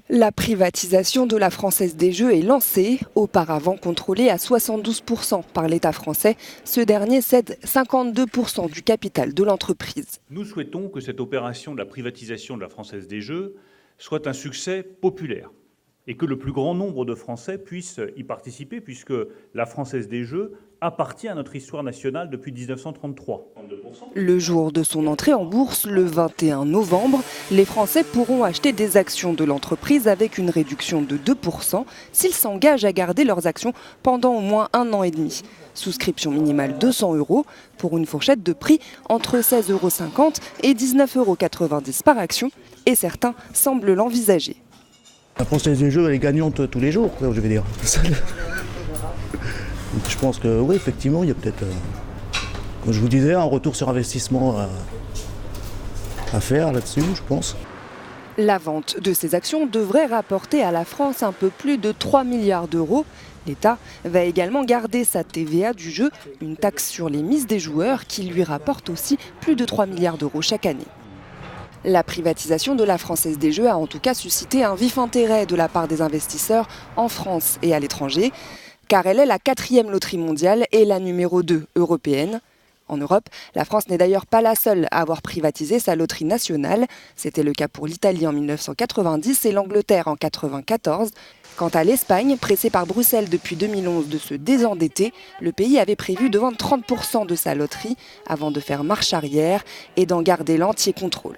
La privatisation de la Française des Jeux est lancée. Auparavant contrôlée à 72% par l'État français, ce dernier cède 52% du capital de l'entreprise. Nous souhaitons que cette opération de la privatisation de la Française des Jeux soit un succès populaire et que le plus grand nombre de Français puissent y participer, puisque la Française des Jeux appartient à notre histoire nationale depuis 1933. Le jour de son entrée en bourse, le 21 novembre, les Français pourront acheter des actions de l'entreprise avec une réduction de 2% s'ils s'engagent à garder leurs actions pendant au moins 1 an et demi. Souscription minimale 200 € pour une fourchette de prix entre 16,50 € et 19,90 € par action, et certains semblent l'envisager. La Française des Jeux, elle est gagnante tous les jours, je veux dire. Je pense que oui, effectivement, il y a peut-être, comme je vous disais, un retour sur investissement à faire là-dessus, je pense. La vente de ces actions devrait rapporter à la France un peu plus de 3 milliards d'euros. L'État va également garder sa TVA du jeu, une taxe sur les mises des joueurs qui lui rapporte aussi plus de 3 milliards d'euros chaque année. La privatisation de la Française des Jeux a en tout cas suscité un vif intérêt de la part des investisseurs en France et à l'étranger, car elle est la 4e loterie mondiale et la numéro 2 européenne. En Europe, la France n'est d'ailleurs pas la seule à avoir privatisé sa loterie nationale. C'était le cas pour l'Italie en 1990 et l'Angleterre en 1994. Quant à l'Espagne, pressée par Bruxelles depuis 2011 de se désendetter, le pays avait prévu de vendre 30% de sa loterie avant de faire marche arrière et d'en garder l'entier contrôle.